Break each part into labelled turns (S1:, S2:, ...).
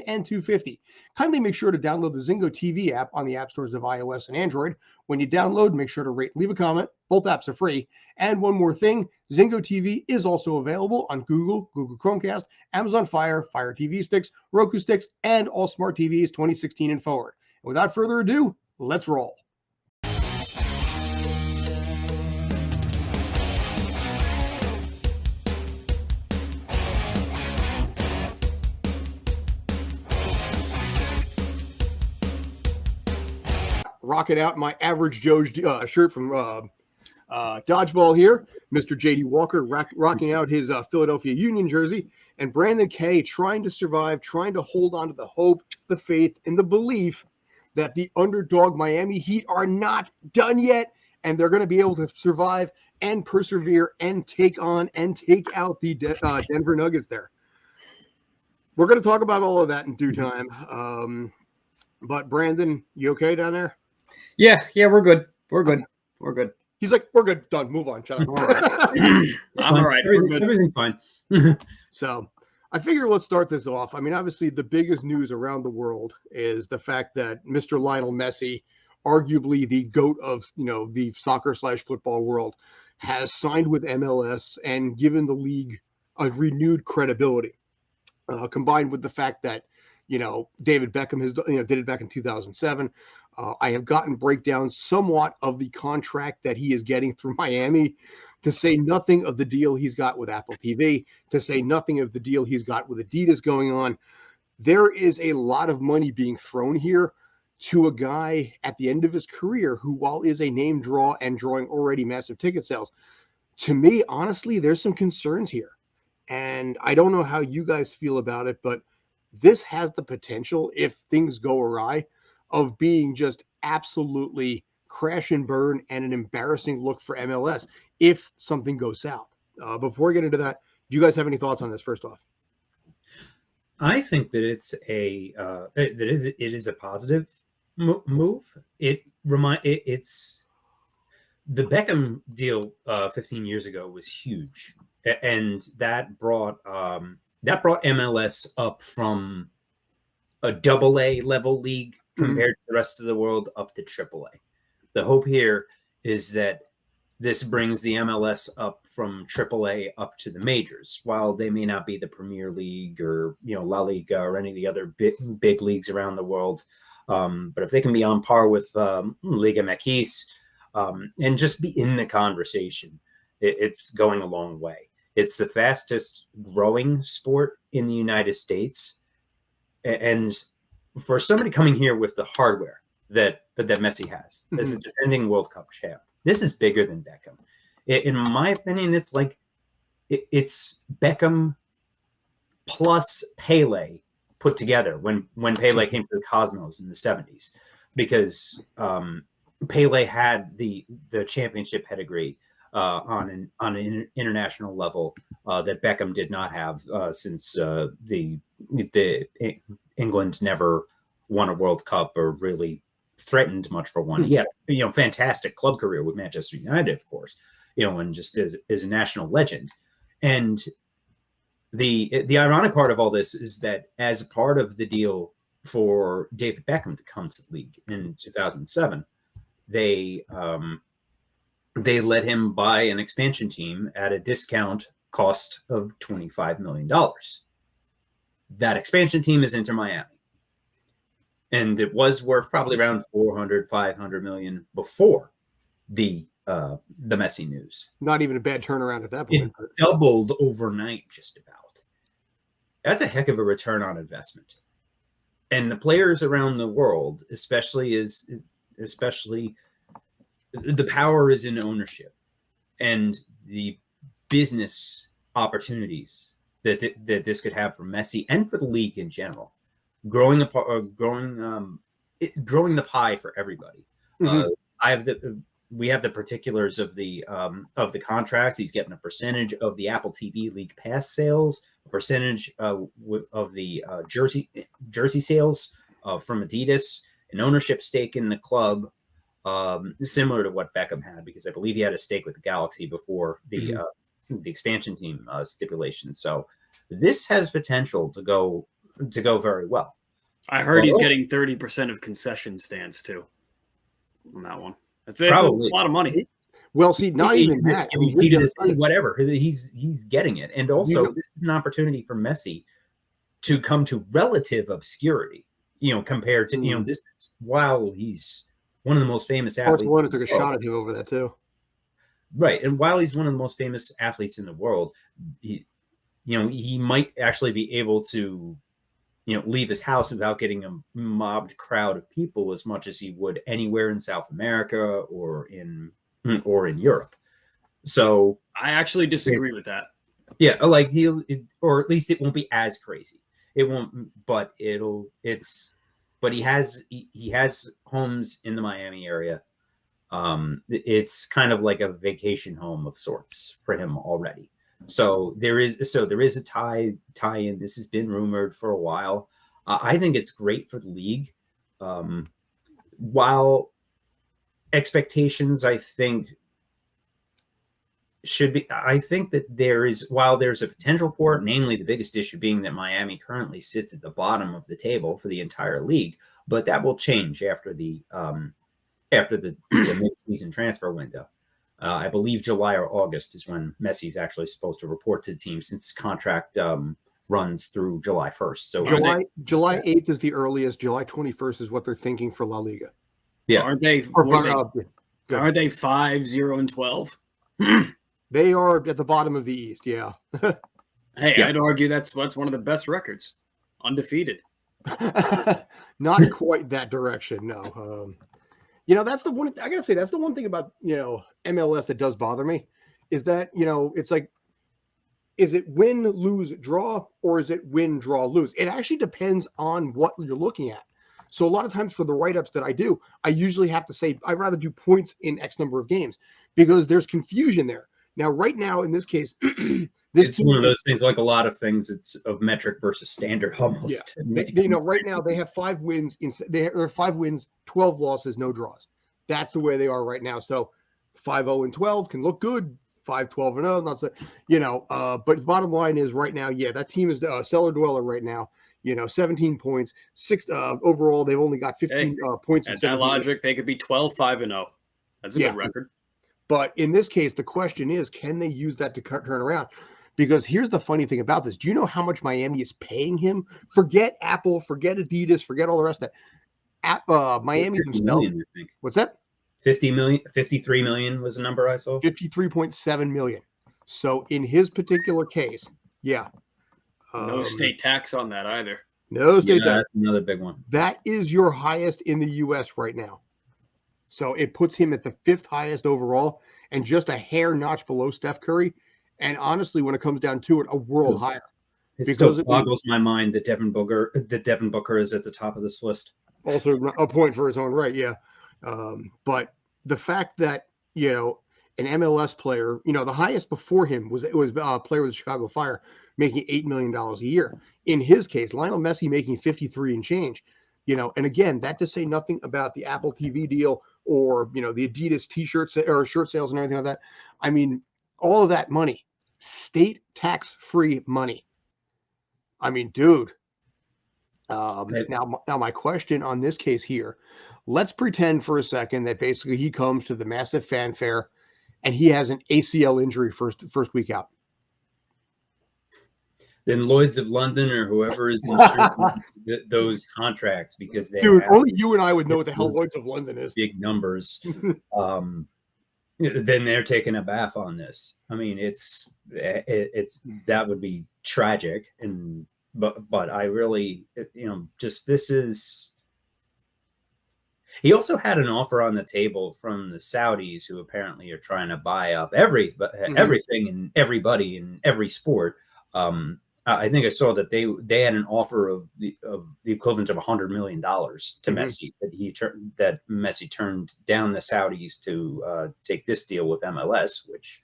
S1: and 250. Kindly make sure to download the Zingo TV app on the app stores of iOS and Android. When you download, make sure to rate, leave a comment. Both apps are free. And one more thing, Zingo TV is also available on Google Chromecast, Amazon Fire TV sticks, Roku sticks, and all smart TVs 2016 and forward. And without further ado, let's roll. Rocking out my average Joe's shirt from Dodgeball here. Mr. J.D. Walker rocking out his Philadelphia Union jersey. And Brandon Kaye trying to survive, trying to hold on to the hope, the faith, and the belief that the underdog Miami Heat are not done yet. And they're going to be able to survive and persevere and take on and take out the Denver Nuggets there. We're going to talk about all of that in due time. But Brandon, you okay down there?
S2: Yeah, we're good. We're good.
S1: He's like, we're good. Done. Move on. Shut up.
S2: I'm all right. Everything's fine.
S1: So I figure let's start this off. I mean, obviously, the biggest news around the world is the fact that Mr. Lionel Messi, arguably the GOAT of the soccer/football world, has signed with MLS and given the league a renewed credibility, combined with the fact that David Beckham has did it back in 2007. I have gotten breakdowns somewhat of the contract that he is getting through Miami, to say nothing of the deal he's got with Apple TV, to say nothing of the deal he's got with Adidas going on. There is a lot of money being thrown here to a guy at the end of his career who, while is a name draw and drawing already massive ticket sales, to me, honestly, there's some concerns here. And I don't know how you guys feel about it, but this has the potential, if things go awry, of being just absolutely crash and burn and an embarrassing look for MLS if something goes south. Before we get into that, do you guys have any thoughts on this? First off,
S2: I think that it is a positive move. It's the Beckham deal 15 years ago was huge, and that brought MLS up from a AA level league compared to the rest of the world up to AAA. The hope here is that this brings the MLS up from AAA up to the majors. While they may not be the Premier League or La Liga or any of the other big leagues around the world, but if they can be on par with Liga MX and just be in the conversation, it's going a long way. It's the fastest growing sport in the United States. And for somebody coming here with the hardware that Messi has, as the defending World Cup champ, this is bigger than Beckham. In my opinion, it's like it's Beckham plus Pele put together when Pele came to the Cosmos in the 70s, because Pele had the championship pedigree on an international level that Beckham did not have since the England never won a World Cup or really threatened much for one. Yeah, fantastic club career with Manchester United, of course, and just is a national legend. And the ironic part of all this is that as part of the deal for David Beckham to come to the league in 2007, they let him buy an expansion team at a discount cost of $25 million. That expansion team is Inter Miami. And it was worth probably around 500 million before the Messi news.
S1: Not even a bad turnaround at that point.
S2: It doubled overnight, just about. That's a heck of a return on investment. And the players around the world, especially the power is in ownership, and the business opportunities that this could have for Messi and for the league in general, growing the pie for everybody. We have the particulars of the contracts. He's getting a percentage of the Apple TV League Pass sales, a percentage of the jersey sales from Adidas, an ownership stake in the club, similar to what Beckham had, because I believe he had a stake with the Galaxy before the expansion team stipulation. So this has potential to go very well.
S3: I heard he's getting 30% of concession stands too on that one. It's a lot of money.
S1: Well, see, not even that.
S2: I mean, whatever. He's getting it. And also, this is an opportunity for Messi to come to relative obscurity, compared to, this is while he's one of the most famous athletes.
S1: Barcelona took a shot at him over that too.
S2: Right. And while he's one of the most famous athletes in the world, he might actually be able to, leave his house without getting a mobbed crowd of people as much as he would anywhere in South America or in Europe. So
S3: I actually disagree with that.
S2: Yeah, like or at least it won't be as crazy. It won't, but but he has homes in the Miami area. It's kind of like a vacation home of sorts for him already. So there is a tie in. This has been rumored for a while. I think it's great for the league. While expectations, I think that while there's a potential for it, namely the biggest issue being that Miami currently sits at the bottom of the table for the entire league, but that will change after the mid-season transfer window. I believe July or August is when Messi's actually supposed to report to the team, since contract runs through July 1st. So
S1: July 8th is the earliest. July 21st is what they're thinking for La Liga.
S3: Yeah, aren't they 5-0-12?
S1: They are at the bottom of the East. Yeah.
S3: Hey, yeah. I'd argue that's one of the best records, undefeated.
S1: Not quite that direction, no. That's the one. I gotta say, that's the one thing about MLS that does bother me, is that it's like, is it win, lose, draw, or is it win, draw, lose? It actually depends on what you're looking at. So a lot of times for the write-ups that I do, I usually have to say I'd rather do points in X number of games, because there's confusion there. Now, right now, in this case,
S2: it's one of those things, like a lot of things, it's of metric versus standard almost.
S1: Yeah. Right now they have 5 wins. There are 5 wins, 12 losses, no draws. That's the way they are right now. So 5-0-12 can look good. 5-12-0, not so, but the bottom line is right now, that team is a cellar dweller right now. 17 points, 6 overall. They've only got 15 points.
S3: At that logic, they could be 12-5-0. That's a good record.
S1: But in this case, the question is, can they use that to turn around? Because here's the funny thing about this. Do you know how much Miami is paying him? Forget Apple, forget Adidas, forget all the rest of that. Miami himself.
S2: Million, I think.
S1: What's that?
S2: 50 million, 53 million was the number I saw.
S1: 53.7 million. So in his particular case,
S3: no state tax on that either.
S1: No state tax.
S2: That's another big one.
S1: That is your highest in the U.S. right now. So it puts him at the 5th highest overall, and just a hair notch below Steph Curry. And honestly, when it comes down to it, a world higher.
S2: It still boggles my mind that Devin Booker is at the top of this list.
S1: Also a point for his own right, yeah. But the fact that an MLS player, the highest before him was a player with the Chicago Fire, making $8 million a year. In his case, Lionel Messi making 53 and change. And again, that to say nothing about the Apple TV deal or the Adidas T-shirts or shirt sales and everything like that. I mean, all of that money, state tax-free money. I mean, dude. Now my question on this case here, let's pretend for a second that basically he comes to the massive fanfare and he has an ACL injury first week out.
S2: Then Lloyd's of London or whoever is in those contracts, because they
S1: only you and I would know what the hell Lloyd's of London is.
S2: Big numbers. Then they're taking a bath on this. I mean, it's that would be tragic, but I really, this is. He also had an offer on the table from the Saudis, who apparently are trying to buy up everything and everybody in every sport. I think I saw that they had an offer of the equivalent of $100 million to Messi, that Messi turned down the Saudis to take this deal with MLS, which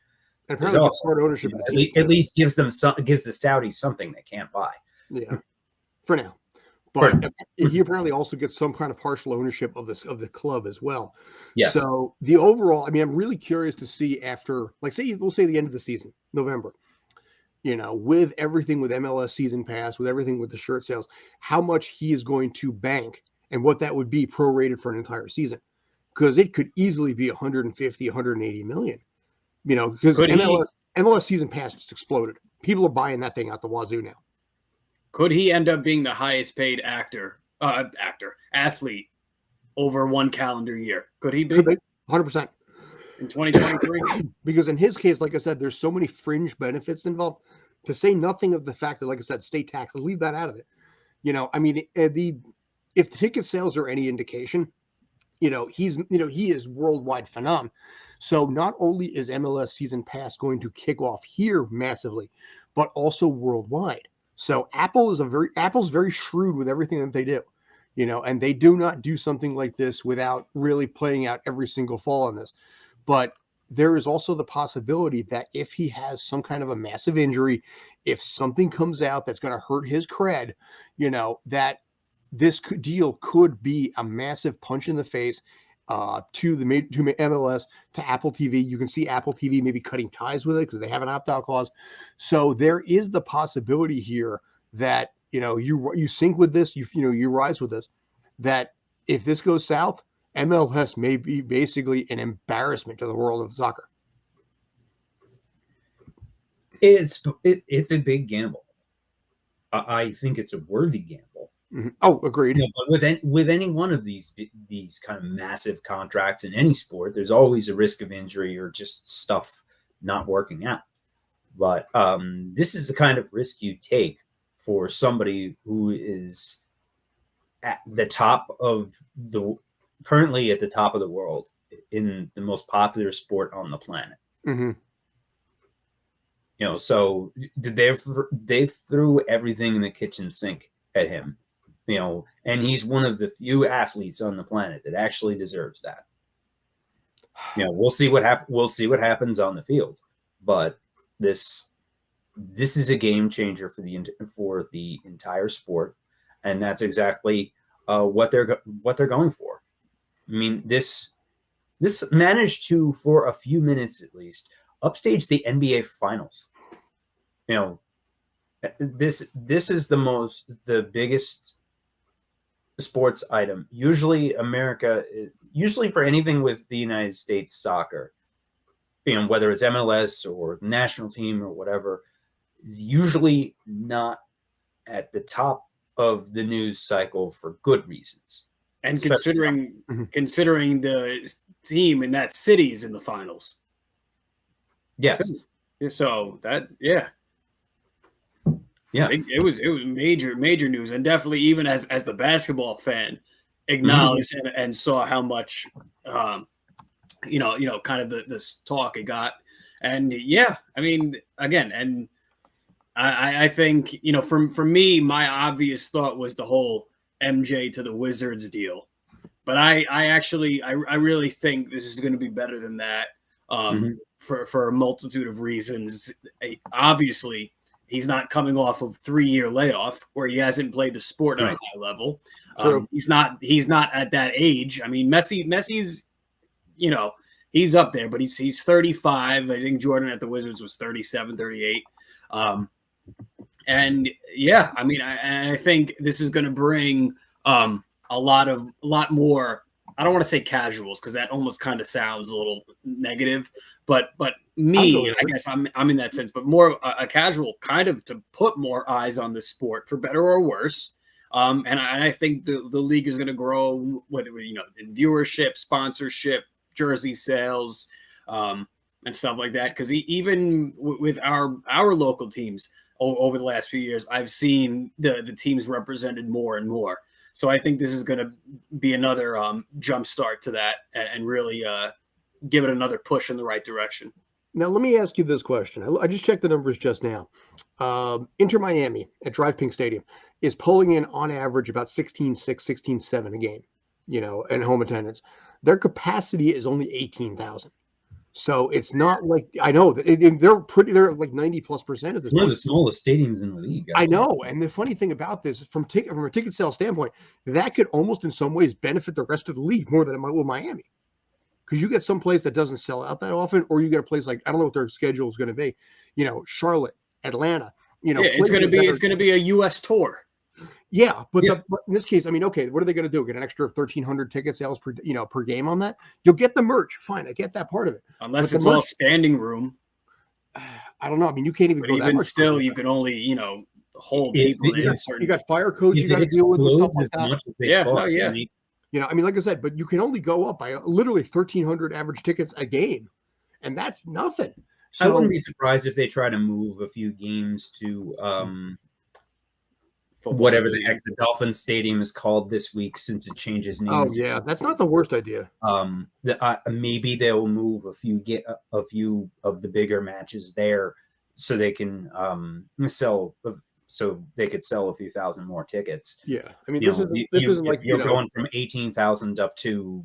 S1: apparently also, smart ownership
S2: at least gives the Saudis something they can't buy.
S1: Yeah, for now. But he apparently also gets some kind of partial ownership of the club as well.
S2: Yes.
S1: So the overall, I mean, I'm really curious to see after, we'll say the end of the season, November. with everything with MLS season pass, with everything with the shirt sales, how much he is going to bank and what that would be prorated for an entire season. Because it could easily be 150, 180 million, because MLS season pass just exploded. People are buying that thing out the wazoo now.
S3: Could he end up being the highest paid athlete over one calendar year? Could he be?
S1: 100%.
S3: In 2023?
S1: Because in his case, like I said, there's so many fringe benefits involved, to say nothing of the fact that, like I said, state taxes, leave that out of it. If ticket sales are any indication, he is worldwide phenom. So not only is MLS season pass going to kick off here massively, but also worldwide. So Apple's very shrewd with everything that they do, and they do not do something like this without really playing out every single fall on this. But there is also the possibility that if he has some kind of a massive injury, if something comes out that's going to hurt his cred, that this deal could be a massive punch in the face to MLS, to Apple TV. You can see Apple TV maybe cutting ties with it because they have an opt-out clause. So there is the possibility here that you sync with this, you rise with this. That if this goes south, MLS may be basically an embarrassment to the world of soccer.
S2: It's a big gamble. I think it's a worthy gamble.
S1: Mm-hmm. Oh, agreed.
S2: But with any one of these kind of massive contracts in any sport, there's always a risk of injury or just stuff not working out. But this is the kind of risk you take for somebody who is currently at the top of the world in the most popular sport on the planet.
S1: Mm-hmm.
S2: So they threw everything in the kitchen sink at him. And he's one of the few athletes on the planet that actually deserves that. We'll see what happens on the field, but this is a game changer for the entire sport, and that's exactly what they're going for. I mean, this managed to, for a few minutes at least, upstage the NBA Finals. This is the biggest sports item. Usually for anything with the United States soccer, whether it's MLS or national team or whatever, is usually not at the top of the news cycle for good reasons.
S3: And considering the team in that city is in the finals.
S2: Yes.
S3: So that, yeah. It was major news, and definitely even as the basketball fan acknowledged and saw how much kind of this talk it got. And yeah, I mean, again, and I think, for me, my obvious thought was the whole MJ to the Wizards deal. But I really think this is going to be better than that for a multitude of reasons. Obviously, he's not coming off of 3-year layoff where he hasn't played the sport at a high level. He's not at that age. I mean, Messi's, he's up there, but he's 35. I think Jordan at the Wizards was 37, 38. And yeah, I mean, I think this is going to bring a lot more. I don't want to say casuals because that almost kind of sounds a little negative, but me, I guess I'm in that sense, but more a casual kind of to put more eyes on the sport for better or worse. And I think the league is going to grow, whether in viewership, sponsorship, jersey sales, and stuff like that. Because even with our local teams over the last few years, I've seen the teams represented more and more. So I think this is going to be another jump start to that and really give it another push in the right direction.
S1: Now, let me ask you this question. I just checked the numbers just now. Inter Miami at Drive Pink Stadium is pulling in on average about 16.6, 16.7 a game, and home attendance. Their capacity is only 18,000. So it's not like, I know that they're like 90+% of this.
S2: One of the smallest stadiums in the league.
S1: I know. And the funny thing about this, from a ticket sales standpoint, that could almost in some ways benefit the rest of the league more than it might with Miami. Because you get some place that doesn't sell out that often, or you get a place like, I don't know what their schedule is going to be, Charlotte, Atlanta.
S3: it's
S1: play
S3: going to be a U.S. tour.
S1: Yeah, but but in this case, I mean, okay, what are they going to do? Get an extra 1,300 ticket sales per game on that? You'll get the merch, fine. I get that part of it.
S3: Unless it's all standing room.
S1: I don't know. I mean, you can't even go that
S3: even
S1: much.
S3: still, you can only hold people.
S1: You got fire codes you got to deal with and stuff like that.
S3: Yeah, oh yeah.
S1: I mean, like I said, but you can only go up by literally 1,300 average tickets a game, and that's nothing. So,
S2: I wouldn't be surprised if they try to move a few games to whatever the heck the Dolphins Stadium is called this week, since it changes names.
S1: Oh yeah, that's not the worst idea.
S2: Maybe they'll move a few of the bigger matches there, so they can sell. So they could sell a few thousand more tickets.
S1: Yeah, I mean, this isn't like
S2: you're going from 18,000 up to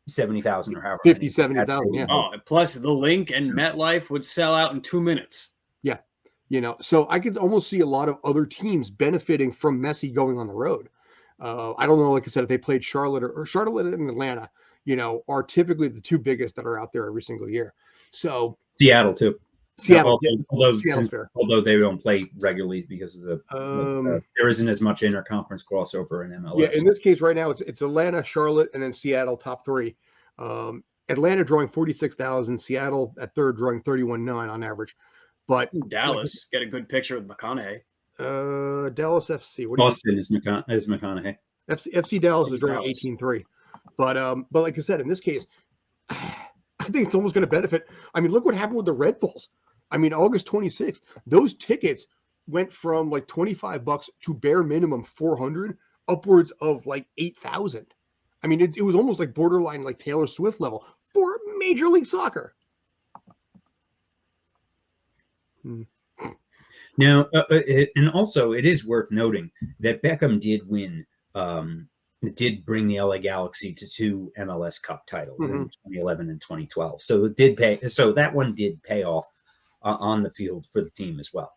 S2: 70,000 or however
S1: 50, 70,000. Yeah.
S3: Oh, plus the Link and MetLife would sell out in 2 minutes.
S1: Yeah. So I could almost see a lot of other teams benefiting from Messi going on the road. I don't know, like I said, if they played Charlotte or Charlotte and Atlanta, are typically the two biggest that are out there every single year. So
S2: Seattle too.
S1: Seattle,
S2: although they don't play regularly because of there isn't as much interconference crossover in MLS.
S1: Yeah, in this case, right now it's Atlanta, Charlotte, and then Seattle top three. Atlanta drawing 46,000, Seattle at third drawing 31.9 on average. But
S3: Dallas get a good picture with McConaughey.
S1: Dallas FC.
S2: Boston is McConaughey.
S1: FC Dallas is drawing 18.3. But like I said, in this case, I think it's almost going to benefit. I mean, look what happened with the Red Bulls. I mean, August 26th, those tickets went from like $25 to bare minimum 400, upwards of like 8,000. I mean, it was almost like borderline like Taylor Swift level for Major League Soccer.
S2: Now, and also it is worth noting that Beckham did win. Did bring the LA Galaxy to 2 MLS Cup titles in 2011 and 2012. So it did pay. So that one did pay off on the field for the team as well.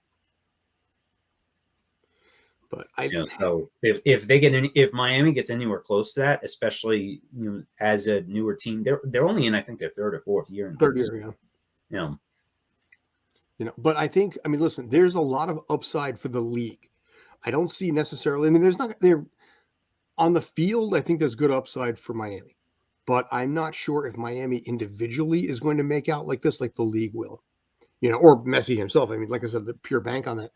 S1: But
S2: so if Miami gets anywhere close to that, especially as a newer team, they're only in, I think, their third or fourth year.
S1: Yeah. But I think, I mean, listen, there's a lot of upside for the league. I don't see necessarily. I mean, there's not there. On the field, I think there's good upside for Miami, but I'm not sure if Miami individually is going to make out like this, like the league will, or Messi himself. I mean, like I said, the pure bank on that.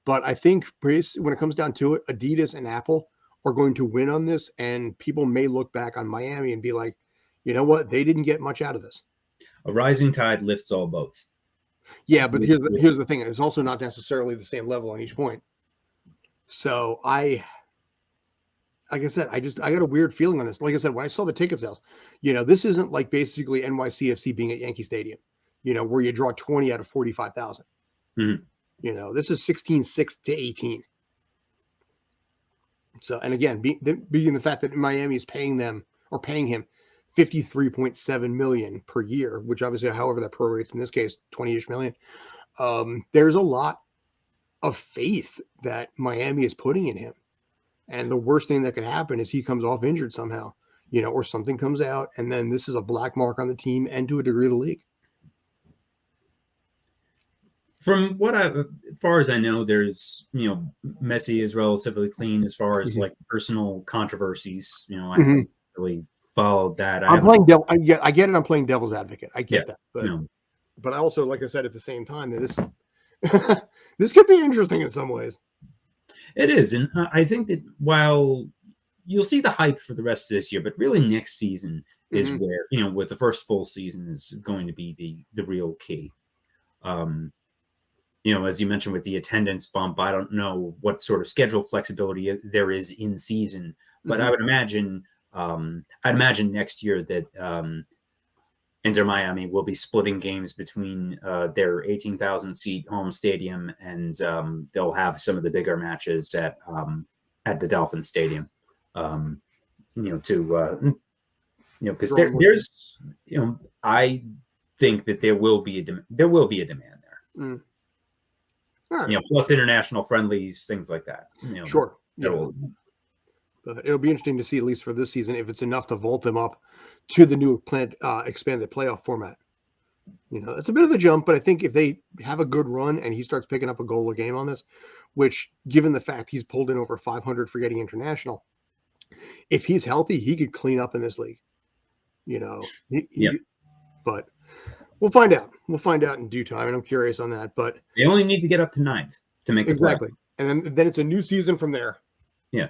S1: But I think when it comes down to it, Adidas and Apple are going to win on this, and people may look back on Miami and be like, you know what, they didn't get much out of this.
S2: A rising tide lifts all boats.
S1: Yeah, but here's the thing: it's also not necessarily the same level on each point. So like I said, I got a weird feeling on this. Like I said, when I saw the ticket sales, this isn't like basically NYCFC being at Yankee Stadium, where you draw 20 out of 45,000.
S2: Mm-hmm.
S1: This is 16.6 to 18. So, and again, being the fact that Miami is paying him $53.7 million per year, which obviously, however that prorates in this case, 20-ish million. There's a lot of faith that Miami is putting in him. And the worst thing that could happen is he comes off injured somehow, or something comes out, and then this is a black mark on the team and to a degree the league.
S2: From as far as I know, there's Messi is relatively clean as far as like personal controversies. I haven't really followed that.
S1: I get it. I'm playing devil's advocate. I get that, but I also, like I said, at the same time, that this could be interesting in some ways.
S2: It is, and I think that while you'll see the hype for the rest of this year, but really next season is where with the first full season is going to be the real key. As you mentioned with the attendance bump, I don't know what sort of schedule flexibility there is in season, but I would imagine next year that Inter Miami will be splitting games between their 18,000 seat home stadium, and they'll have some of the bigger matches at the Dolphin Stadium. Because there's I think that there will be a demand there.
S1: Right.
S2: Plus international friendlies, things like that.
S1: Sure. It'll be interesting to see, at least for this season, if it's enough to vault them up to the new expanded playoff format. It's a bit of a jump, but I think if they have a good run and he starts picking up a goal a game on this, which, given the fact he's pulled in over 500 for getting international, if he's healthy, he could clean up in this league.
S2: Yep.
S1: But we'll find out. We'll find out in due time, and I'm curious on that. But
S2: they only need to get up to 9th to make the
S1: exactly,
S2: playoff.
S1: and then it's a new season from there.
S2: Yeah,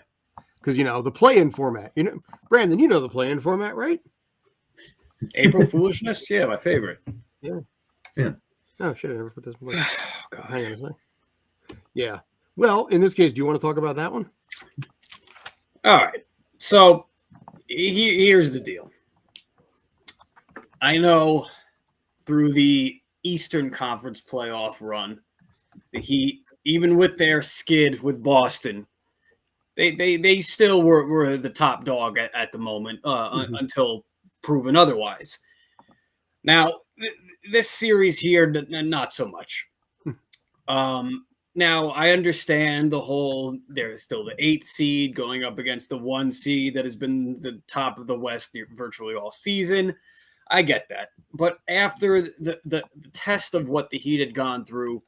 S1: because the play-in format. Brandon, the play-in format, right?
S3: April Foolishness, yeah, my favorite.
S1: Yeah. Oh shit! I never put this.
S3: Oh, God.
S1: Hang on a second. Yeah. Well, in this case, do you want to talk about that one?
S3: All right. So here's the deal. I know through the Eastern Conference playoff run, the Heat, even with their skid with Boston, they still were the top dog at the moment until proven otherwise. Now, this series here, not so much. Now, I understand there's still the 8th seed going up against the 1 seed that has been the top of the West virtually all season. I get that. But after the test of what the Heat had gone through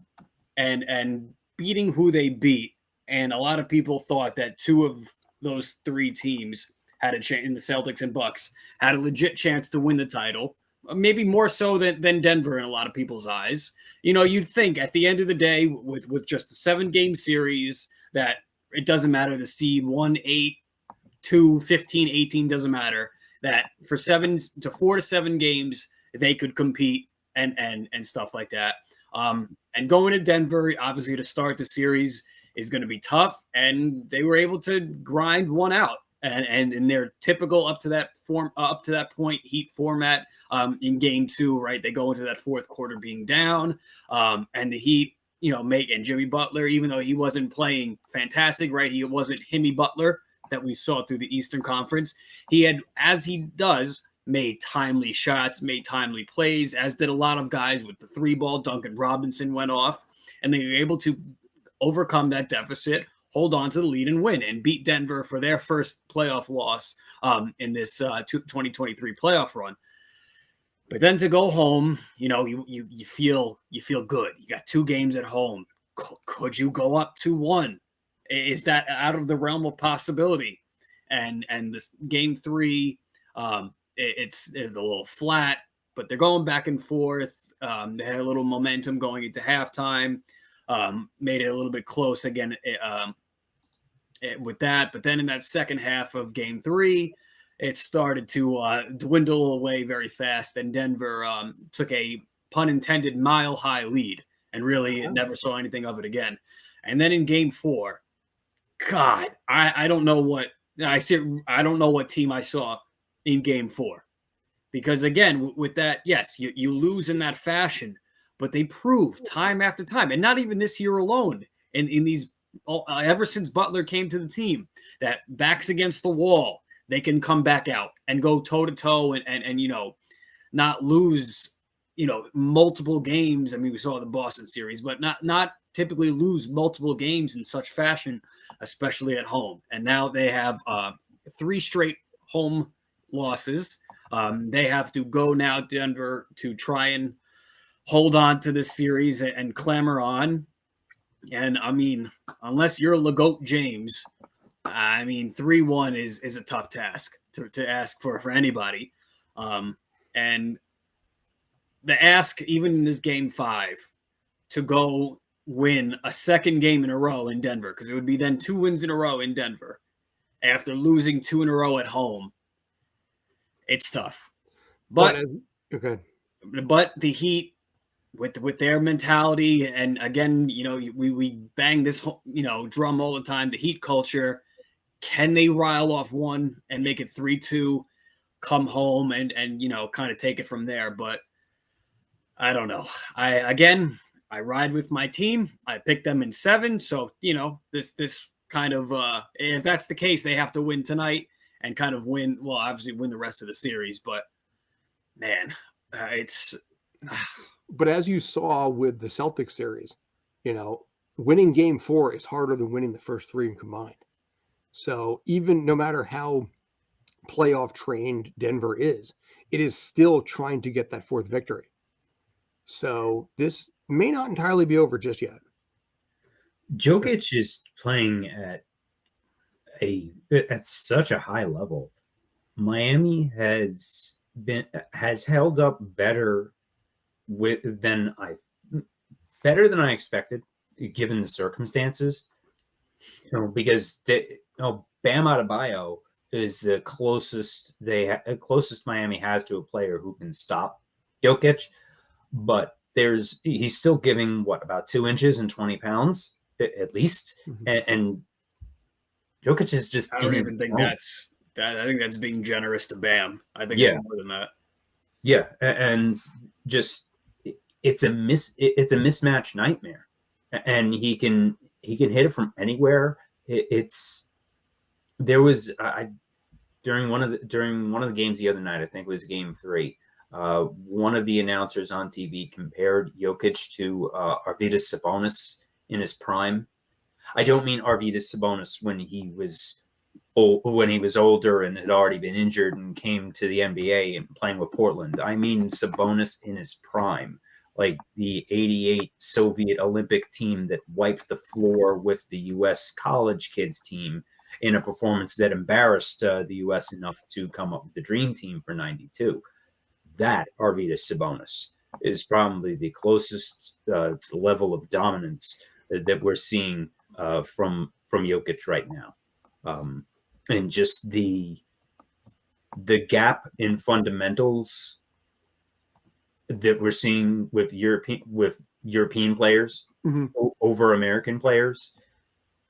S3: and beating who they beat, and a lot of people thought that 2 of those 3 teams had a chance, in the Celtics and Bucks, had a legit chance to win the title, maybe more so than Denver in a lot of people's eyes. You'd think at the end of the day, with just a 7-game series, that it doesn't matter the seed 1, 8, 2, 15, 18, doesn't matter, that for 4 to 7 games they could compete and stuff like that. And going to Denver, obviously, to start the series is going to be tough, and they were able to grind one out. And in their typical up to that point Heat format, in game 2, right, they go into that fourth quarter being down, and the Heat, and Jimmy Butler, even though he wasn't playing fantastic, right, he wasn't Himmy Butler that we saw through the Eastern Conference. He had, as he does, made timely shots, made timely plays, as did a lot of guys with the 3-ball. Duncan Robinson went off, and they were able to overcome that deficit, hold on to the lead, and win, and beat Denver for their first playoff loss in this 2023 playoff run. But then to go home, you feel good. You got 2 games at home. Could you go up 2-1? Is that out of the realm of possibility? And this game 3, it's a little flat, but they're going back and forth. They had a little momentum going into halftime, made it a little bit close again with that. But then in that second half of game 3, it started to dwindle away very fast, and Denver took a, pun intended, mile-high lead, and really never saw anything of it again. And then in game 4, God, I don't know what I don't know what team I saw in game 4, because again, with that, yes, you lose in that fashion, but they prove time after time, and not even this year alone, in these ever since Butler came to the team, that backs against the wall, they can come back out and go toe to toe and not lose multiple games. I mean, we saw the Boston series, but not typically lose multiple games in such fashion, especially at home. And now they have 3 straight home losses. They have to go now to Denver to try and hold on to this series and clamor on. And I mean, unless you're LeGoat James, I mean, 3-1 is a tough task to ask for anybody. And the ask, even in this game 5, to go win a second game in a row in Denver, because it would be then 2 wins in a row in Denver after losing 2 in a row at home. It's tough. But the Heat, with their mentality, and again, we bang this drum all the time, the Heat culture. Can they rile off one and make it 3-2, come home and kind of take it from there? But I don't know. I ride with my team. I picked them in 7. So, this kind of, if that's the case, they have to win tonight and kind of win, well, obviously win the rest of the series. But, man, it's...
S1: But as you saw with the Celtics series, winning game 4 is harder than winning the first 3 combined. So even no matter how playoff trained Denver is, it is still trying to get that 4th victory. So this may not entirely be over just yet.
S2: Jokic is playing at such a high level. Miami has held up better than I expected, given the circumstances. Because Bam Adebayo is the closest closest Miami has to a player who can stop Jokic, but he's still giving about 2 inches and 20 pounds at least, and Jokic is just.
S3: I don't even think that's that. I think that's being generous to Bam. I think it's more than that.
S2: Yeah, and just it's a mismatch nightmare, and he can hit it from anywhere. During one of the games the other night, I think it was Game 3. One of the announcers on TV compared Jokic to Arvydas Sabonis in his prime. I don't mean Arvydas Sabonis when he was older and had already been injured and came to the NBA and playing with Portland. I mean Sabonis in his prime, like the '88 Soviet Olympic team that wiped the floor with the U.S. college kids team in a performance that embarrassed the U.S. enough to come up with the Dream Team for '92. That Arvydas Sabonis is probably the closest level of dominance that we're seeing from Jokic right now, and just the gap in fundamentals that we're seeing with European players over American players.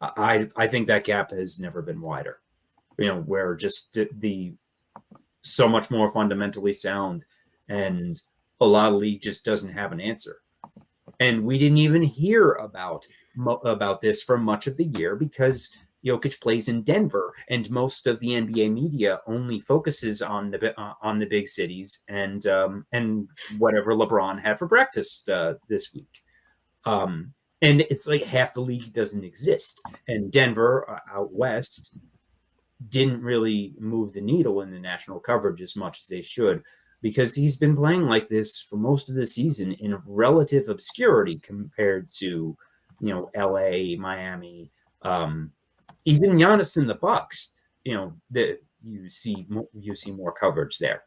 S2: I think that gap has never been wider. Where just the so much more fundamentally sound, and a lot of league just doesn't have an answer. And we didn't even hear about this for much of the year because Jokic plays in Denver, and most of the NBA media only focuses on the big cities and whatever LeBron had for breakfast this week. And it's like half the league doesn't exist, and Denver out west didn't really move the needle in the national coverage as much as they should, because he's been playing like this for most of the season in relative obscurity compared to, LA, Miami, even Giannis in the Bucks. That you see more coverage there.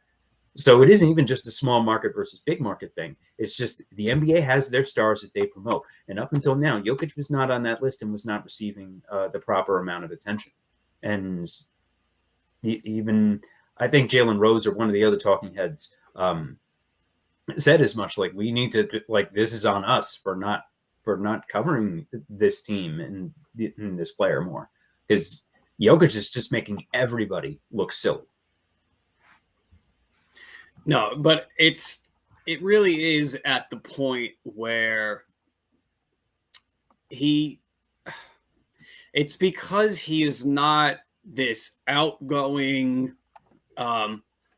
S2: So it isn't even just a small market versus big market thing. It's just the NBA has their stars that they promote, and up until now, Jokic was not on that list and was not receiving the proper amount of attention. And even I think Jalen Rose or one of the other talking heads said as much. Like, we need to, this is on us for not covering this team and this player more, because Jokic is just making everybody look silly.
S3: No, but it really is at the point where it's because he is not this outgoing,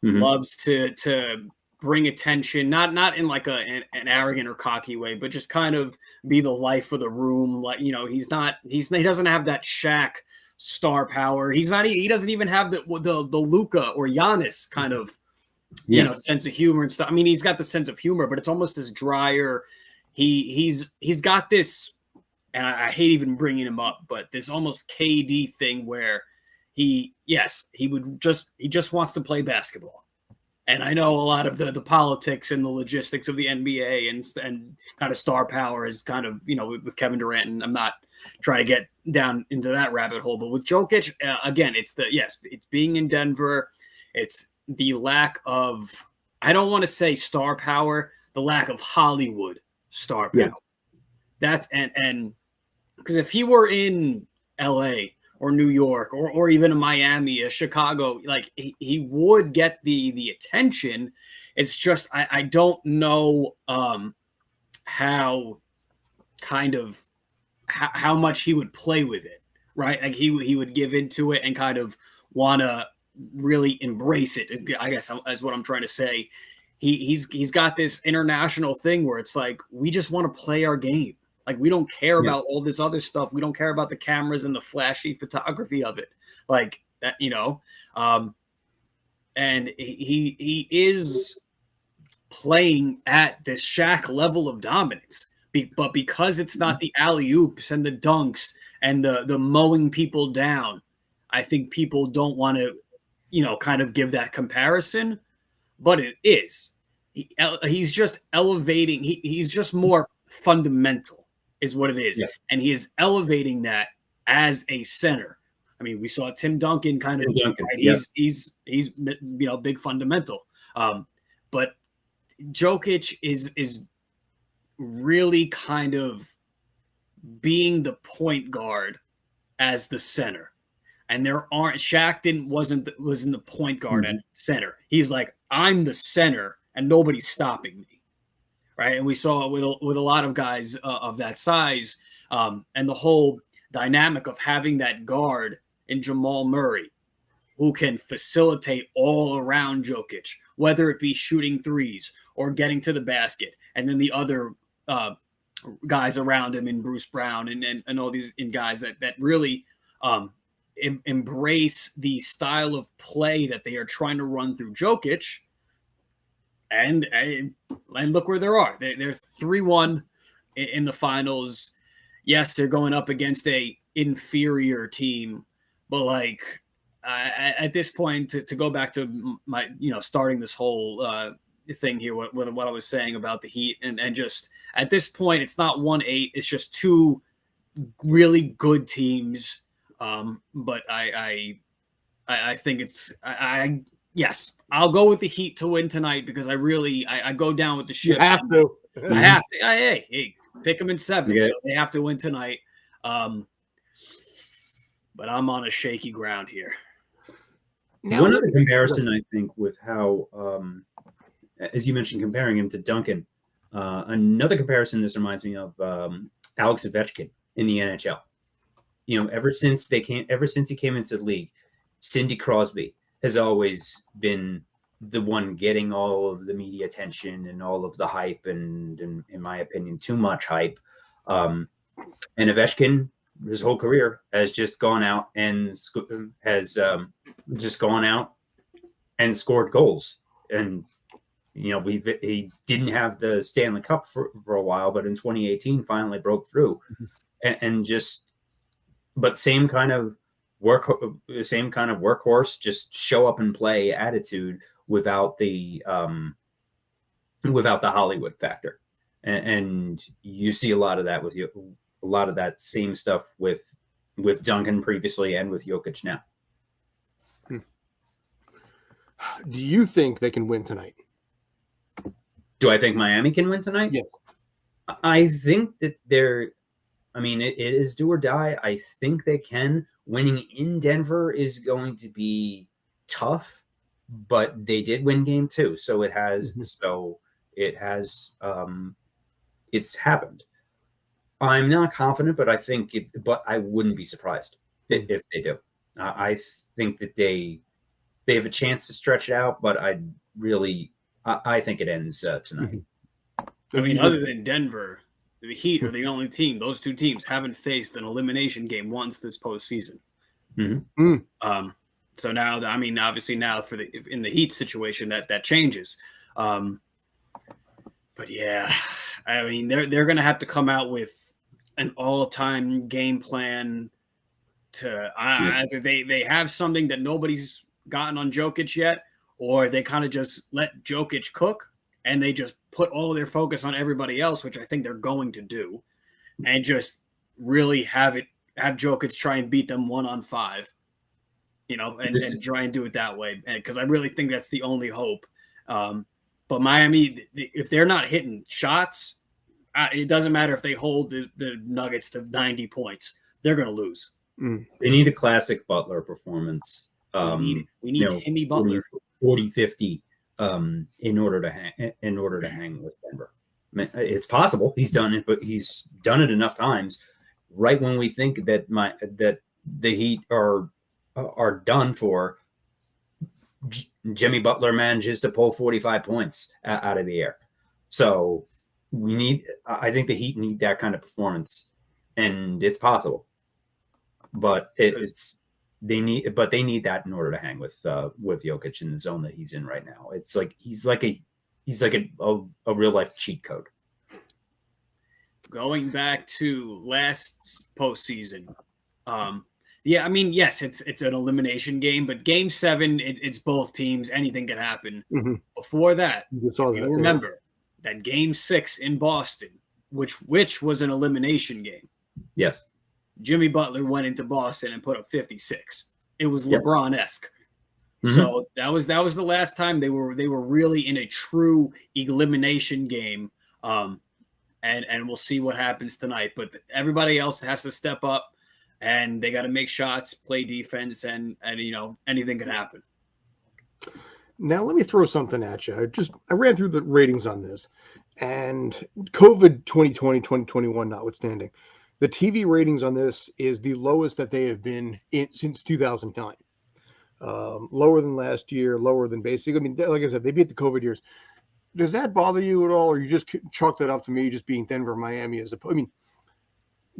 S3: loves to bring attention, not in like an arrogant or cocky way, but just kind of be the life of the room. Like, he doesn't have that Shaq star power. He doesn't even have the Luka or Giannis kind of, sense of humor and stuff. I mean, he's got the sense of humor, but it's almost as drier. He's got this, and I hate even bringing him up, but this almost KD thing where he just wants to play basketball. And I know a lot of the politics and the logistics of the NBA and kind of star power is kind of, with Kevin Durant, and I'm not trying to get down into that rabbit hole, but with Jokic, again, it's being in Denver. It's the lack of, I don't want to say star power, the lack of Hollywood star power. Yes. That's, and because if he were in LA or New York or even in Miami, Chicago, like he would get the attention. It's just, I don't know how much he would play with it, right? Like he would give into it and kind of want to really embrace it, I guess, is what I'm trying to say. He's got this international thing where it's like, we just want to play our game. Like, we don't care about all this other stuff. We don't care about the cameras and the flashy photography of it. Like that, and he is playing at this Shaq level of dominance. But because it's not the alley-oops and the dunks and the mowing people down, I think people don't want to, kind of give that comparison. But it is. He's just elevating. He's just more fundamental is what it is.
S2: Yes.
S3: And he is elevating that as a center. I mean, we saw Tim Duncan kind of,
S2: Duncan,
S3: right?
S2: yeah.
S3: He's big fundamental. But Jokic is really kind of being the point guard as the center. And Shaq wasn't the point guard at center. He's like, I'm the center and nobody's stopping me. Right. And we saw with a lot of guys of that size, and the whole dynamic of having that guard in Jamal Murray who can facilitate all around Jokic, whether it be shooting threes or getting to the basket. And then the other guys around him in Bruce Brown and all these guys that really embrace the style of play that they are trying to run through Jokic. And look where they are. They're 3-1 in the finals. Yes, they're going up against a inferior team, but like at this point, to go back to my starting this whole thing here, what I was saying about the Heat, and just at this point, it's not 1-8. It's just two really good teams. But I think it's yes. I'll go with the Heat to win tonight because I go down with the ship.
S1: You have to.
S3: I have to. Hey, pick them in 7,
S2: Yeah.
S3: so they have to win tonight. But I'm on a shaky ground here.
S1: Now,
S2: One other comparison, I think, with how, as you mentioned, comparing him to Duncan, another comparison this reminds me of Alex Ovechkin in the NHL. Ever since he came into the league, Cindy Crosby has always been the one getting all of the media attention and all of the hype, and in my opinion, too much hype. And Ovechkin, his whole career, has just gone out and scored goals. And he didn't have the Stanley Cup for a while, but in 2018 finally broke through, but same kind of workhorse, just show up and play attitude without the Hollywood factor, and you see a lot of that a lot of that same stuff with Duncan previously and with Jokic now.
S1: do you think they can win tonight?
S2: Do I think Miami can win tonight?
S1: Yes.
S2: I think that it is do or die. I think they can. Winning in Denver is going to be tough, but they did win game 2, so it has. It's happened. I'm not confident, but I think it. But I wouldn't be surprised if they do. I think that they have a chance to stretch it out, but I think it ends tonight.
S3: I mean, other than Denver, the Heat are the only team. Those two teams haven't faced an elimination game once this postseason. So now, obviously now in the Heat situation that changes. But yeah, they're going to have to come out with an all-time game plan to either they have something that nobody's gotten on Jokic yet, or they kind of just let Jokic cook and they just put all their focus on everybody else, which I think they're going to do, and just really have Jokic try and beat them 1-on-5, and try and do it that way. Because I really think that's the only hope. But Miami, if they're not hitting shots, it doesn't matter if they hold the Nuggets to 90 points. They're going to lose.
S2: They need a classic Butler performance.
S3: We need Himmy Butler.
S2: 40-50 in order to hang with Denver. It's possible. He's done it, but he's done it enough times. Right when we think that the Heat are done for, Jimmy Butler manages to pull 45 points out of the air. So I think the Heat need that kind of performance, and it's possible. But they need that in order to hang with Jokic in the zone that he's in right now. It's like he's like he's like a real life cheat code.
S3: Going back to last postseason, yeah, I mean, yes, it's an elimination game, but Game 7, it's both teams. Anything can happen.
S1: Mm-hmm.
S3: Before that,
S1: You saw that,
S3: you remember that Game 6 in Boston, which was an elimination game.
S2: Yes.
S3: Jimmy Butler went into Boston and put up 56. It was LeBron-esque.
S2: Mm-hmm.
S3: So that was the last time they were really in a true elimination game. And we'll see what happens tonight. But everybody else has to step up, and they got to make shots, play defense, and anything can happen.
S1: Now let me throw something at you. I ran through the ratings on this, and COVID 2020, 2021 notwithstanding, the TV ratings on this is the lowest that they have been since 2009. Lower than last year, lower than basic. I mean, like I said, they beat the COVID years. Does that bother you at all, or you just chalk that up to me just being Denver, Miami?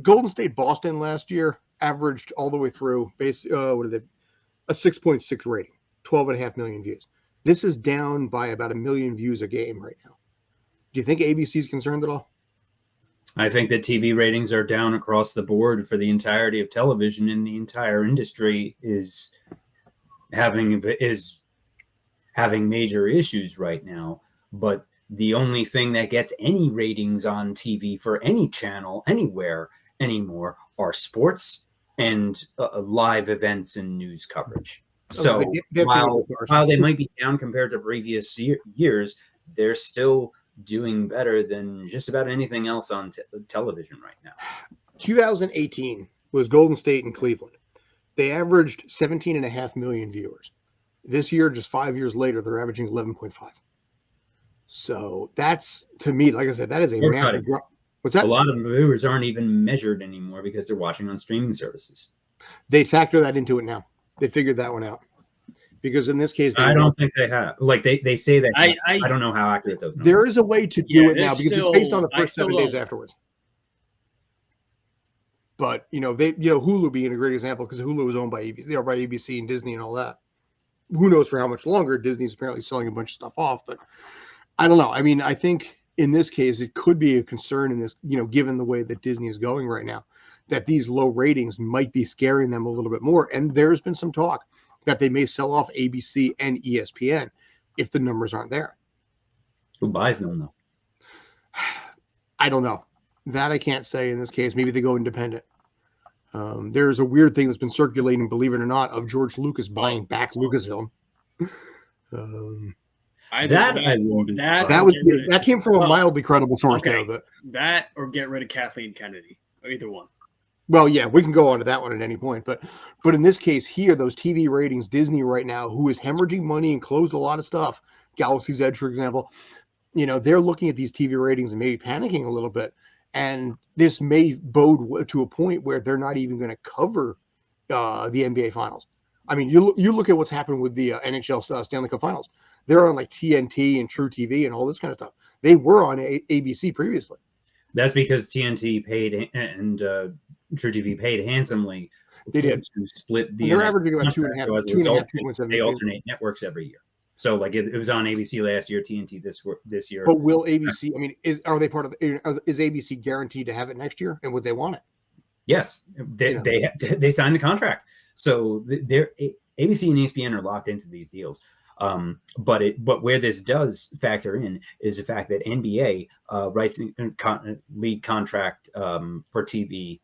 S1: Golden State, Boston last year averaged all the way through a 6.6 rating, 12.5 million views. This is down by about 1 million views a game right now. Do you think ABC is concerned at all?
S2: I think that TV ratings are down across the board for the entirety of television, and the entire industry is having major issues right now. But the only thing that gets any ratings on TV for any channel anywhere anymore are sports and live events and news coverage. So while they might be down compared to previous years, they're still doing better than just about anything else on television right now.
S1: 2018 was Golden State and Cleveland. They averaged 17.5 million viewers. This year, just 5 years later, they're averaging 11.5. So that's, to me, like I said, that is a massive drop. What's that?
S2: A lot of viewers aren't even measured anymore because they're watching on streaming services.
S1: They factor that into it now. They figured that one out. Because in this case,
S2: I don't think they have. Like they say that. I don't know how accurate those numbers.
S1: There is a way to do it now because it's based on the first 7 days afterwards. But Hulu being a great example because Hulu was owned by ABC and Disney and all that. Who knows for how much longer? Disney's apparently selling a bunch of stuff off, but I don't know. I mean, I think in this case, it could be a concern in this, given the way that Disney is going right now, that these low ratings might be scaring them a little bit more. And there's been some talk that they may sell off ABC and ESPN if the numbers aren't there.
S2: Who buys them, though?
S1: I don't know. That I can't say in this case. Maybe they go independent. There's a weird thing that's been circulating, believe it or not, of George Lucas buying back Lucasfilm. That came from a mildly credible source, though. But
S3: that or get rid of Kathleen Kennedy, or either one.
S1: Well, yeah, we can go on to that one at any point, but in this case here, those TV ratings, Disney right now, who is hemorrhaging money and closed a lot of stuff, Galaxy's Edge, for example, they're looking at these TV ratings and maybe panicking a little bit, and this may bode to a point where they're not even going to cover the NBA Finals. I mean, you look at what's happened with the NHL Stanley Cup Finals. They're on like TNT and True TV and all this kind of stuff. They were on ABC previously.
S2: That's because TNT paid and True TV paid handsomely to split the.
S1: They're averaging about 2.5.
S2: They alternate networks every year. So, like it was on ABC last year, TNT this year.
S1: But will ABC? I mean, are they part of? Is ABC guaranteed to have it next year? And would they want it?
S2: Yes, they signed the contract. So they're ABC and ESPN are locked into these deals. But where this does factor in is the fact that NBA rights league contract for TV,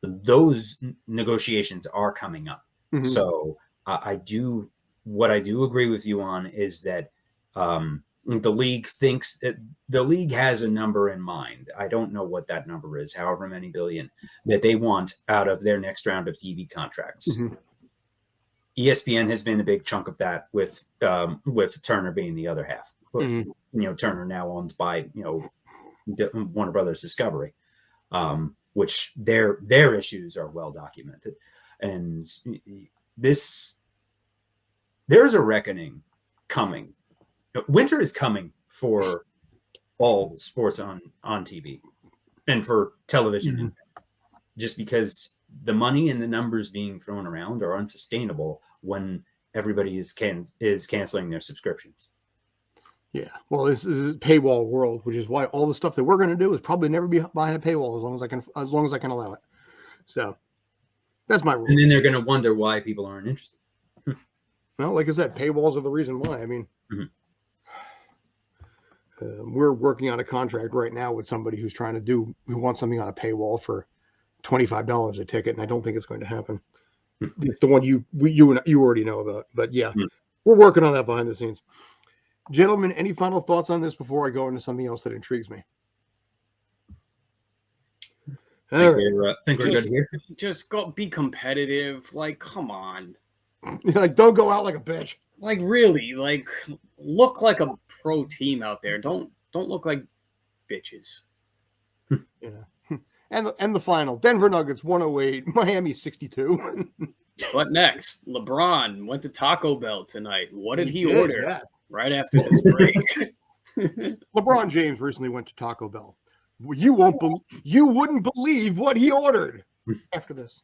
S2: those negotiations are coming up. Mm-hmm. So I do agree with you on is that the league thinks that the league has a number in mind. I don't know what that number is, however many billion that they want out of their next round of TV contracts. Mm-hmm. ESPN has been a big chunk of that, with Turner being the other half. Mm-hmm. Turner now owned by Warner Brothers Discovery, which their issues are well documented, and there's a reckoning coming. Winter is coming for all sports on TV and for television, mm-hmm. just because the money and the numbers being thrown around are unsustainable when everybody is canceling their subscriptions.
S1: Yeah. Well, this is a paywall world, which is why all the stuff that we're going to do is probably never be behind a paywall as long as I can allow it. So that's my rule.
S2: And then they're going to wonder why people aren't interested.
S1: Well, like I said, paywalls are the reason why. I mean,
S2: Mhm.
S1: we're working on a contract right now with somebody who wants something on a paywall for $25 a ticket, and I don't think it's going to happen. It's the one you already know about, but yeah, we're working on that behind the scenes. Gentlemen, any final thoughts on this before I go into something else that intrigues me?
S2: Think we're good here.
S3: Just go be competitive. Like, come on.
S1: Like, don't go out like a bitch.
S3: Like, really, like, look like a pro team out there. Don't look like bitches.
S1: Yeah. And the final, Denver Nuggets 108, Miami 62.
S3: What next? LeBron went to Taco Bell tonight. What did he
S1: did,
S3: order
S1: yeah.
S3: right after this break?
S1: LeBron James recently went to Taco Bell. You wouldn't believe what he ordered after this.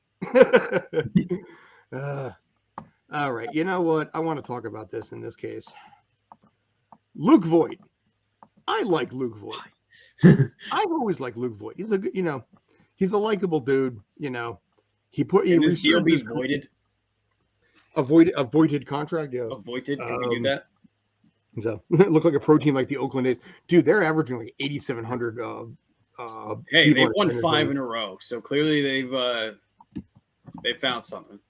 S1: All right. You know what? I want to talk about this in this case. Luke Voigt. I like Luke Voigt. I've always liked Luke Voigt. He's he's a likable dude. Can
S3: this deal be voided?
S1: A voided contract, yes.
S3: A voided? Can we do that?
S1: So it looked like a pro team like the Oakland A's. Dude, they're averaging like 8,700.
S3: Hey, they won 5 in a row, so clearly they found something.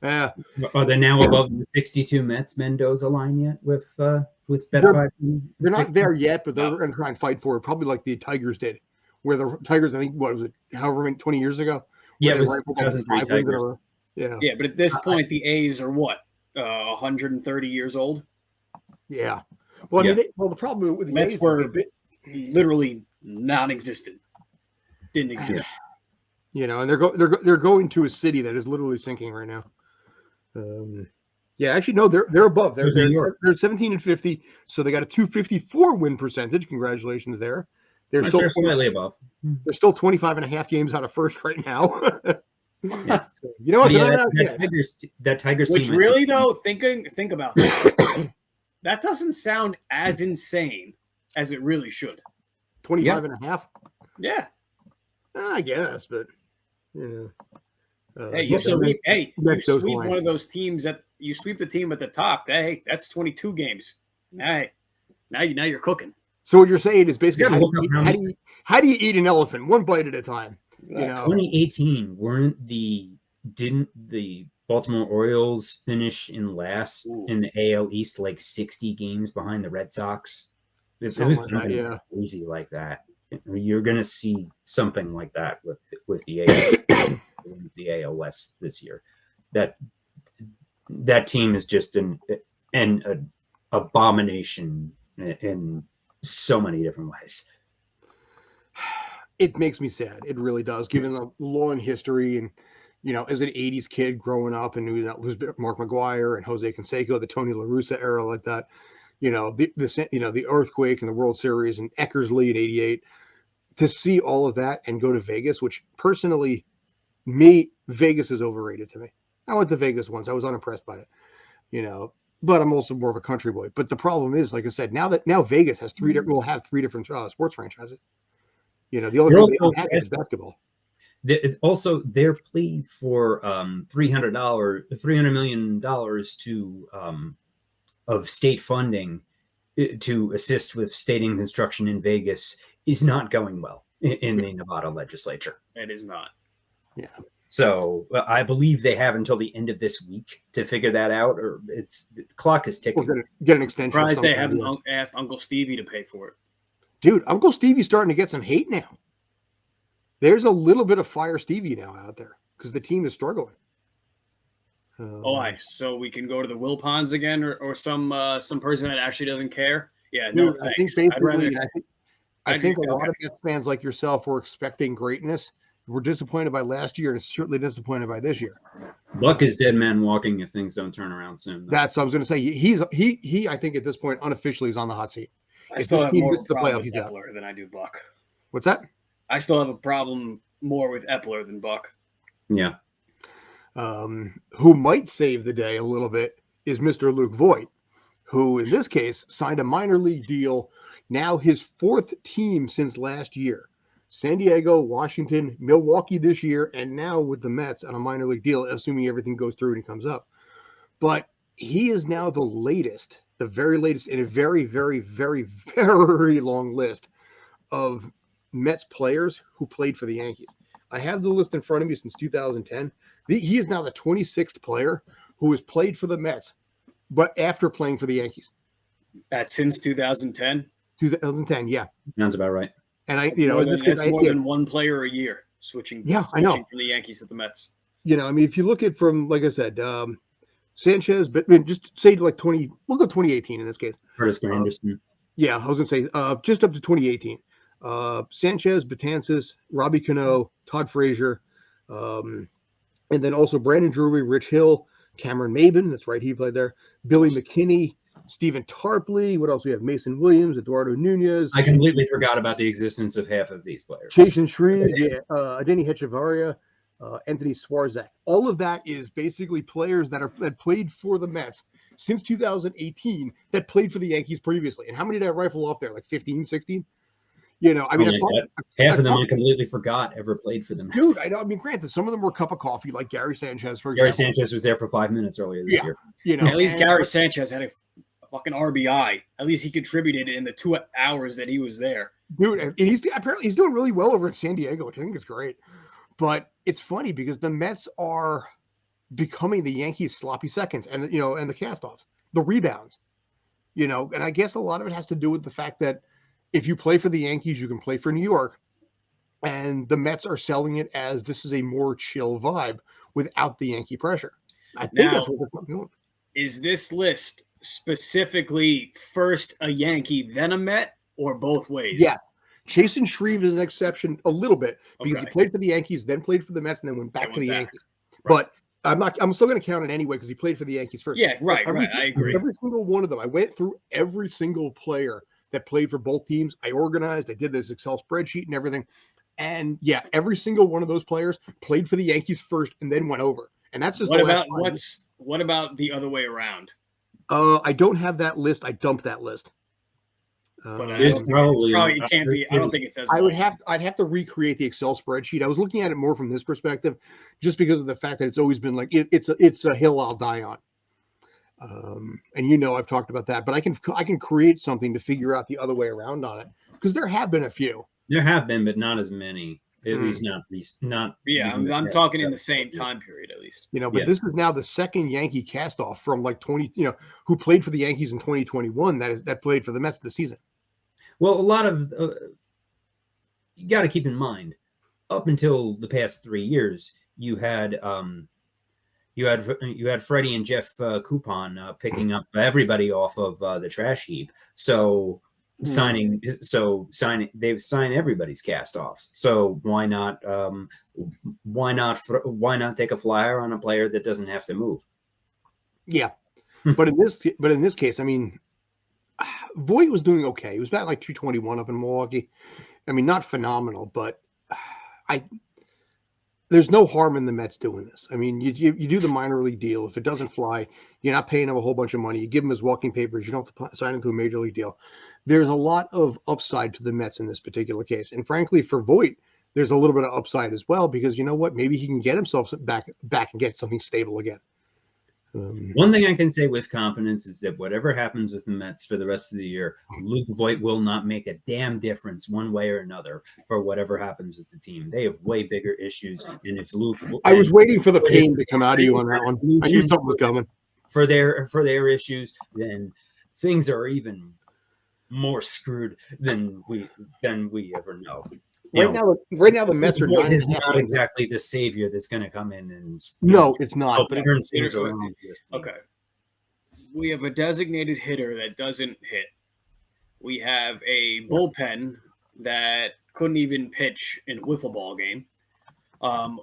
S1: Yeah.
S2: Are they now above the 62 Mets Mendoza line yet with Bet5?
S1: They're not there yet, but they're going to try and fight for it, probably like the Tigers did, where the Tigers, I think, what was it, however many, 20 years ago?
S2: Yeah, it was 2003 Tigers.
S1: Yeah.
S3: Yeah, but at this point, the A's are what? 130 years old?
S1: Yeah. Well, I mean, the problem with the
S3: Mets
S1: A's
S3: were literally non-existent. Didn't exist.
S1: And they're going to a city that is literally sinking right now. Actually, no, they're above. They're 17-50, so they got a 254 win percentage. Congratulations there.
S2: They're slightly above.
S1: They're still 25.5 games out of first right now.
S2: Yeah.
S1: So, you know what?
S2: That Tigers
S3: Which
S2: team.
S3: Really though, think about that. That doesn't sound as insane as it really should.
S1: 25.5.
S3: Yeah.
S1: I guess, but
S3: hey, you sweep one of those teams that you sweep the team at the top. Hey, that's 22 games. Now you're cooking.
S1: So what you're saying is basically how do you eat an elephant one bite at a time?
S2: 2018 didn't the Baltimore Orioles finish in last in the AL East, like 60 games behind the Red Sox? It was something crazy like that. You're going to see something like that with the A's wins the AL West this year. That team is just an abomination in so many different ways.
S1: It makes me sad. It really does, given the long history and, as an 80s kid growing up and knew that was Mark McGwire and Jose Canseco, the Tony La Russa era like that, the earthquake and the World Series and Eckersley in 88, to see all of that and go to Vegas, which personally, Vegas is overrated to me. I went to Vegas once. I was unimpressed by it, but I'm also more of a country boy. But the problem is, like I said, now Vegas has will have 3 different sports franchises. The only thing they don't have is basketball.
S2: Their plea for $300 million of state funding to assist with stadium construction in Vegas is not going well in the Nevada legislature.
S3: It is not.
S1: Yeah.
S2: So I believe they have until the end of this week to figure that out, or the clock is ticking.
S1: We're going to get an extension.
S3: Surprised they haven't asked Uncle Stevie to pay for it.
S1: Dude, Uncle Stevie's starting to get some hate now. There's a little bit of Fire Stevie now out there because the team is struggling.
S3: So we can go to the Wilpons again, or some person that actually doesn't care. Yeah,
S1: dude,
S3: no thanks.
S1: I think a lot of Mets fans like yourself were expecting greatness. We're disappointed by last year and certainly disappointed by this year.
S2: Buck is dead man walking if things don't turn around soon.
S1: That's what I was going to say. He I think at this point unofficially is on the hot seat.
S3: I still have more problem with Epler than I do Buck.
S1: What's that?
S3: I still have a problem more with Epler than Buck.
S2: Yeah.
S1: Who might save the day a little bit is Mr. Luke Voigt. who in this case signed a minor league deal. Now his fourth team since last year. San Diego, Washington, Milwaukee this year, and now with the Mets on a minor league deal, assuming everything goes through and he comes up. But he is now the very latest in a very, very, very, very long list of Mets players who played for the Yankees. I have the list in front of me since 2010. He is now the 26th player who has played for the Mets, but after playing for the Yankees.
S3: That's since 2010?
S1: 2010, yeah.
S2: Sounds about right.
S1: And
S3: that's more than one player a year switching
S1: I know.
S3: from the Yankees to the Mets.
S1: I mean, if you look at from, like I said, Sanchez, but just say like 20, we'll go 2018 in this case.
S2: Curtis Granderson.
S1: Yeah, I was going to say just up to 2018. Sanchez, Betances, Robbie Cano, Todd Frazier, and then also Brandon Drury, Rich Hill, Cameron Maben, that's right, he played there, Billy McKinney, Stephen Tarpley, what else we have? Mason Williams, Eduardo Nunez.
S2: I completely forgot about the existence of half of these players.
S1: Jason Shreve, Denny Hechavarria, Anthony Swarzak. All of that is basically players that played for the Mets since 2018 that played for the Yankees previously. And how many did I rifle off there? Like 15, 16? I mean,
S2: half of them I completely forgot ever played for them.
S1: Dude, I know. I mean, granted, some of them were a cup of coffee, like Gary Sanchez, for
S2: Gary
S1: example.
S2: Sanchez was there for 5 minutes earlier this year.
S3: At least Gary Sanchez had a fucking RBI. At least he contributed in the 2 hours that he was there.
S1: Dude, and he's doing really well over in San Diego, which I think is great. But it's funny because the Mets are becoming the Yankees' sloppy seconds, and and the castoffs, the rebounds. And I guess a lot of it has to do with the fact that if you play for the Yankees, you can play for New York. And the Mets are selling it as this is a more chill vibe without the Yankee pressure. I think that's what they're doing.
S3: Is this list specifically first a Yankee, then a Met, or both ways?
S1: Yeah. Jason Shreve is an exception a little bit because he played for the Yankees, then played for the Mets, and then went back to the Yankees. Right. But I'm still going to count it anyway because he played for the Yankees first.
S3: Yeah, right. I agree.
S1: Every single one of them. I went through every single player that played for both teams. I organized. I did this Excel spreadsheet and everything. And yeah, every single one of those players played for the Yankees first and then went over. And that's just
S3: what about the other way around?
S1: I don't have that list. I dumped that list.
S3: But it can't be. I don't think it says.
S1: I'd have to recreate the Excel spreadsheet. I was looking at it more from this perspective, just because of the fact that it's always been like it's a hill I'll die on. And I've talked about that, but I can create something to figure out the other way around on it because there have been a few.
S2: There have been, but not as many. At least not.
S3: Yeah, I'm talking in the same time period at least.
S1: But this is now the second Yankee castoff from like 20. Who played for the Yankees in 2021 that played for the Mets this season.
S2: Well, a lot of you got to keep in mind, up until the past 3 years, you had Freddie and Jeff Coupon picking up everybody off of the trash heap. So they've signed everybody's cast offs. So why not take a flyer on a player that doesn't have to move? Yeah,
S1: but in this case, I mean, Voit was doing okay. He was about like 221 up in Milwaukee. I mean, not phenomenal, but there's no harm in the Mets doing this. I mean, you do the minor league deal. If it doesn't fly, you're not paying him a whole bunch of money. You give him his walking papers. You don't have to sign him to a major league deal. There's a lot of upside to the Mets in this particular case. And frankly, for Voit, there's a little bit of upside as well because you know what? Maybe he can get himself back and get something stable again.
S2: One thing I can say with confidence is that whatever happens with the Mets for the rest of the year, Luke Voit will not make a damn difference one way or another for whatever happens with the team. They have way bigger issues. And if I
S1: was waiting for the pain to come out of you on that one. I knew something was coming.
S2: For their issues, then things are even more screwed than we ever know.
S1: Right now, the Mets are not
S2: exactly the savior that's going to come in and
S1: it's not. But
S3: okay, we have a designated hitter that doesn't hit. We have a bullpen that couldn't even pitch in a wiffle ball game.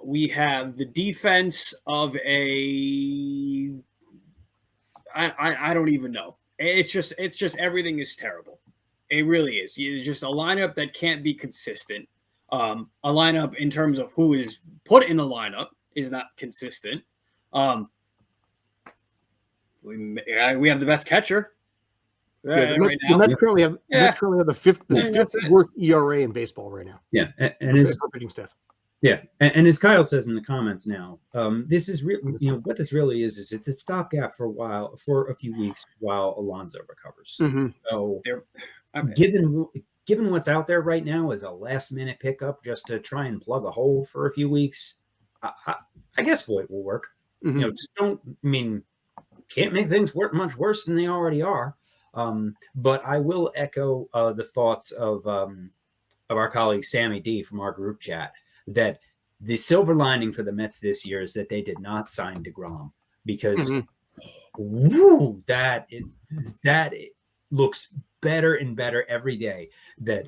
S3: We have the defense of I don't even know. It's just everything is terrible. It really is. It's just a lineup that can't be consistent. A lineup in terms of who is put in the lineup is not consistent. We have the best catcher.
S1: Yeah,
S3: right
S1: the
S3: now.
S1: Mets currently have the fifth
S3: that's it.
S1: worst ERA in baseball right now.
S2: Yeah, and his
S1: For pitching staff.
S2: yeah, and as Kyle says in the comments now, this is what this really is it's a stopgap for a few weeks while Alonso recovers.
S1: Mm-hmm.
S2: So
S3: Okay.
S2: given what's out there right now as a last minute pickup just to try and plug a hole for a few weeks, I guess Voit will work.
S1: Mm-hmm.
S2: Just can't make things much worse than they already are. But I will echo the thoughts of our colleague Sammy D from our group chat that the silver lining for the Mets this year is that they did not sign DeGrom because that looks better and better every day that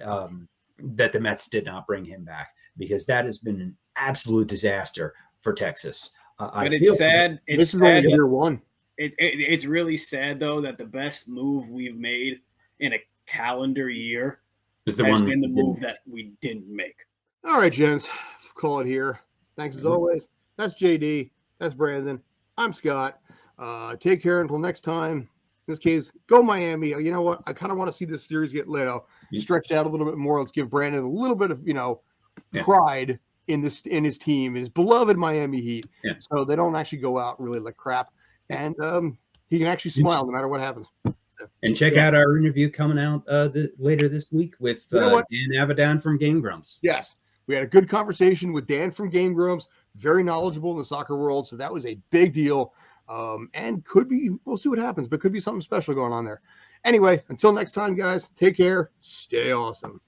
S2: the Mets did not bring him back, because that has been an absolute disaster for Texas.
S3: But it's sad.
S1: This is only year one.
S3: It's really sad though that the best move we've made in a calendar year has been the move that we didn't make.
S1: All right, gents, call it here. Thanks as always. That's JD. That's Brandon. I'm Scott. Take care until next time. In this case, go Miami. You know what? I kind of want to see this series get stretched out a little bit more. Let's give Brandon a little bit of pride in his team, his beloved Miami Heat.
S2: Yeah.
S1: So they don't actually go out really like crap, and he can actually smile no matter what happens.
S2: And check out our interview coming out later this week with Dan Avidan from Game Grumps.
S1: Yes, we had a good conversation with Dan from Game Grumps, very knowledgeable in the soccer world. So that was a big deal, and we'll see what happens, but could be something special going on there. Anyway, until next time, guys, take care. Stay awesome.